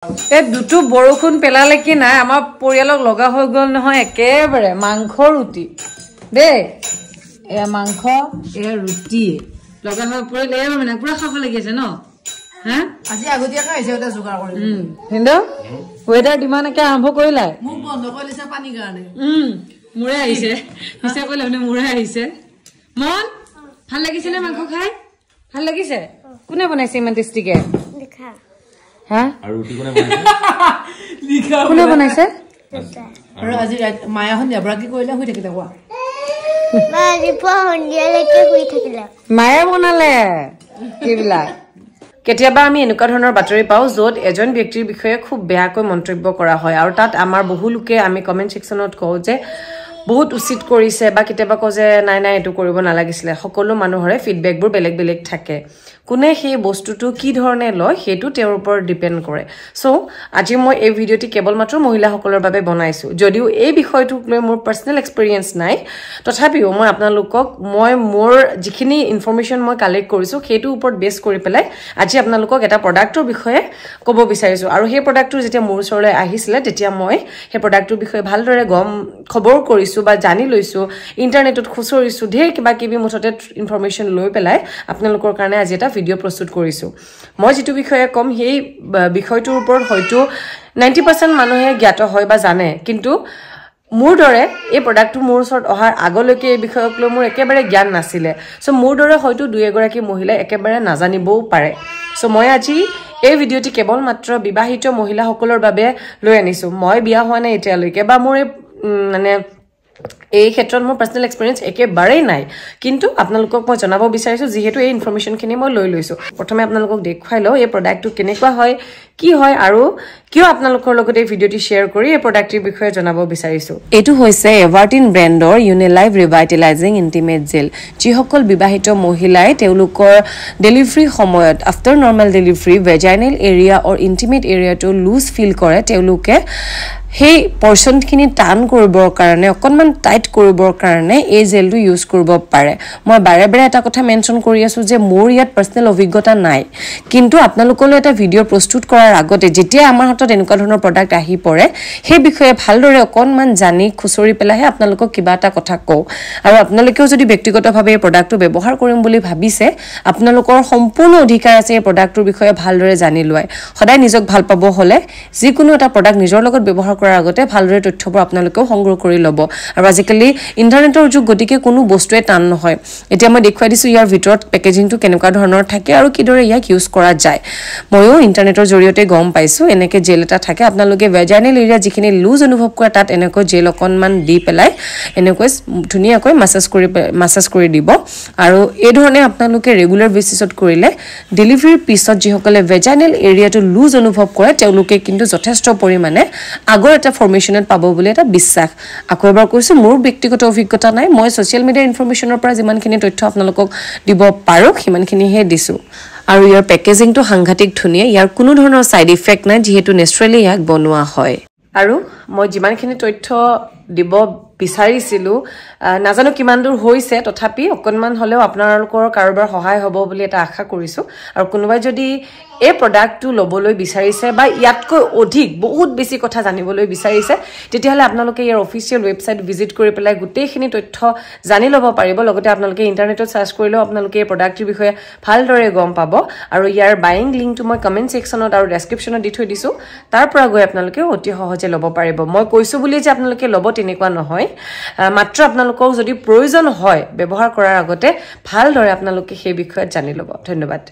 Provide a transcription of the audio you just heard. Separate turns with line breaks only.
এই দুটো বৰষুণ পেলালে কি নাই আমাৰ পৰিয়ালক লগা হৈ গল নহয় একেবাৰে মাংস ৰুটি দে এ মাংস এ ৰুটি লগা হৈ পৰিলে মানে পুৰা খাব লাগিছে ন হা আজি আগতীয়াকৈ আহিছে এটা যোগাৰ কৰি হিন্দো ওয়েদাৰ ডিমান্ড একে আৰম্ভ কৰিলাই মোক বন্ধ কৰিছে পানী কাৰণে মুৰে আহিছে হিচা কইলে মানে মুৰে আহিছে মন ভাল লাগিছে না মাংস খাই ভাল লাগিছে কোনে বনাইছে ইমান টেষ্টিকে দেখা হা আৰু ৰুটি কোনে বনাইছে লিখা কোনে বনাইছে আৰু আজি মায়া হন্দিয়া ব্ৰাকি কইলা হৈ থাকিলে কোৱা মাৰি পহন্দিয়ালৈকে হৈ থাকিলে মায়া বনালে কিবলা কেতিয়াবা আমি এনেকুৱা ধৰণৰ বাতৰি পাও যত এজন ব্যক্তিৰ বিষয়ে খুব বেয়াকৈ মন্তব্য কৰা হয় আৰু তাত আমাৰ বহু লোকে আমি কমেন্ট সেকশনত কও যে বহুত উচিত কৰিছে বা কেতিয়াবা কও যে নাই নাই এটো কৰিব নালাগিছিলে সকলো মানুহৰে ফিডব্যাকবোৰ বেলেগ বেলেগ থাকে কোনে সেই বস্তুটো কি ধৰণে লয় হেতু তেওঁৰ ওপৰত ডিপেন্ড কৰে সো আজি মই এই ভিডিওটি কেৱল মাত্ৰ মহিলাসকলৰ বাবে বনাইছো যদিও এই বিষয়টোক লৈ মোৰ পাৰ্সোনাল এক্সপেৰিয়েন্স নাই তথাপিও মই আপোনালোকক মোৰ যিখিনি ইনফৰমেশন মই কালেক্ট কৰিছো হেতু ওপৰত বেছ কৰি পেলাই আজি আপোনালোকক এটা প্ৰডাক্টৰ বিষয়ে ক'ব বিচাৰিছো আৰু সেই প্ৰডাক্টটো যেতিয়া মোৰ ওচৰলৈ আহিছিলে তেতিয়া মই সেই প্ৰডাক্টৰ বিষয়ে ভালদৰে খবৰ কৰিছো বা জানি লৈছো ইন্টাৰনেটত খুচৰিছো ঢেৰ কিবা কিবি মুঠতে ইনফৰমেশন লৈ পেলাই আপোনালোকৰ কাৰণে আজি এটা ভিডিও প্ৰস্তুত কৰিছো মই যেটো বিষয়ে কম হেই বিষয়টোৰ ওপৰত হয়তো 90% মানুহে জ্ঞাত হয় বা জানে কিন্তু মোৰ দৰে এই প্ৰডাক্টটো মোৰ ওচৰত অহাৰ আগলৈকে এই বিষয়ক লৈ মোৰ একেবাৰে জ্ঞান নাছিলে সো মোৰ দৰে হয়তো দুই এগৰাকী মহিলা একেবাৰে নাজানিবও পাৰে সো মই আজি এই ভিডিওটি কেৱল মাত্ৰ বিবাহিত মহিলাসকলৰ বাবে লৈ আনিছো মই বিয়া হোৱা নাই এতিয়ালৈকে বা মোৰ মানে এই ক্ষেত্ৰত মোৰ পাৰ্সোনাল এক্সপেৰিয়েন্স একেবাৰে নাই কিন্তু আপোনালোকক মই জনাব বিচাৰিছো যেহেতু এই ইনফৰমেশনখিনি মই লৈ লৈছো প্ৰথমে আপোনালোকক দেখুৱাই লও এই প্ৰডাক্টটো কেনেকুৱা হয় কি হয় আৰু কিয় আপোনালোকৰ লগত এই ভিডিওটি শেয়াৰ কৰি এই প্ৰডাক্টৰ বিষয়ে জনাব বিচাৰিছো এটো হৈছে এভাৰটিন ব্ৰ্যান্ডৰ ইউনিলাইভ ৰিভাইটেলাইজিং ইন্টিমেট জেল যিসকল বিবাহিত মহিলাই তেওঁলোকৰ ডেলিভাৰী সময়ত আফটাৰ নৰ্মেল ডেলিভাৰী ভেজাইনেল এৰিয়া অৰ ইন্টিমেট এৰিয়াটো লুজ ফিল কৰে তেওঁলোকে সেই পৰ্চনখিনি টান কৰিবৰ কাৰণে অকনমান টাইট কৰিবৰ কাৰণে এই জেলটো ইউজ কৰিব পাৰে মই বাৰে বাৰে এটা কথা মেনশন কৰি আছো যে মোৰ ইয়াত পাৰ্সোনাল অভিজ্ঞতা নাই কিন্তু আপোনালোকলৈ এটা ভিডিও প্ৰস্তুত কৰাৰ আগতে যেতিয়া আমাৰ হাতত এনেকুৱা ধৰণৰ প্ৰডাক্ট আহি পৰে সেই বিষয়ে ভালদৰে অকনমান জানি খুচৰি পেলাহে আপোনালোকক কিবা এটা কথা কও আৰু আপোনালোকেও যদি ব্যক্তিগতভাৱে এই প্ৰডাক্টটো ব্যৱহাৰ কৰিম বুলি ভাবিছে আপোনালোকৰ সম্পূৰ্ণ অধিকাৰ আছে এই প্ৰডাক্টৰ বিষয়ে ভালদৰে জানি লয় সদায় নিজক ভাল পাব হলে যিকোনো এটা প্ৰডাক্ট নিজৰ লগত ব্যৱহাৰ কৰাৰ আগতে ভালদৰে তথ্যবোৰ আপোনালোকেও সংগ্ৰহ কৰি লব আৰু আজিকালি ইন্টাৰনেটৰ যুগ গতিকে কোনো বস্তুৱে টান নহয় এতিয়া মই দেখুৱাই দিছো ইয়াৰ ভিতৰত পেকেজিংটো কেনেকুৱা ধৰণৰ থাকে আৰু কিদৰে ইয়াক ইউজ কৰা যায় ময়ো ইন্টাৰনেটৰ জৰিয়তে গম পাইছো এনেকে জেল এটা থাকে আপোনালোকে ভেজাইনেল এৰিয়া যিখিনি লুজ অনুভৱ কৰে তাত এনেকৈ জেল অকনমান দি পেলাই এনেকৈ ধুনিয়াকৈ মাসাজ কৰি দিব আৰু এই ধৰণে আপোনালোকে ৰেগুলাৰ বেচিছত কৰিলে ডেলিভাৰীৰ পিছত যিসকলে ভেজাইনেল এৰিয়াটো লুজ অনুভৱ কৰে তেওঁলোকে কিন্তু যথেষ্ট পৰিমাণে আগৰ এটা ফৰমেশনত পাব বুলি এটা বিশ্বাস আকৌ এবাৰ কৈছো মোৰ ব্যক্তিগত অভিজ্ঞতা নাই মই সোশ্যাল মিডিয়া ইনফৰমেশনৰ পৰা যিমানখিনি তথ্য আপোনালোকক দিব পাৰো সিমানখিনিহে দিছো আৰু ইয়াৰ পেকেজিংটো সাংঘাতিক ধুনিয়া ইয়াৰ কোনো ধৰণৰ সাইড ইফেক্ট নাই যেহেতু নেচাৰেলি ইয়াক বনোৱা হয় আৰু মই যিমানখিনি তথ্য দিব বিচাৰিছিলো নাজানো কিমান দূৰ হৈছে তথাপি অকনমান হলেও আপোনালোকৰ কাৰোবাৰ সহায় হ'ব বুলি এটা আশা কৰিছো আৰু কোনোবাই যদি এই প্ৰডাক্টটো লবলৈ বিচাৰিছে বা ইয়াতকৈ অধিক বহুত বেছি কথা জানিবলৈ বিচাৰিছে তেতিয়াহলে আপোনালোকে ইয়াৰ অফিচিয়েল ওয়েবসাইট ভিজিট কৰি পেলাই গোটেইখিনি তথ্য জানি ল'ব পাৰিব লগতে আপোনালোকে ইন্টাৰনেটত সাৰ্চ কৰিলেও আপোনালোকে এই প্ৰডাক্টৰ বিষয়ে ভালদৰে গম পাব আৰু ইয়াৰ বাইং লিংকটো মই কমেন্ট সেকশনত আৰু ডেসক্ৰিপচনত দি থৈ দিছো তাৰ পৰা গৈ আপোনালোকে অতি সহজে ল'ব পাৰিব মই কৈছো বুলি যে আপোনালোকে ল'ব তেনেকুৱা নহয় মাত্ৰ আপোনালোকক যদি প্ৰয়োজন হয় ব্যৱহাৰ কৰাৰ আগতে ভালদৰে আপোনালোকে সেই বিষয়ত জানি ল'ব ধন্যবাদ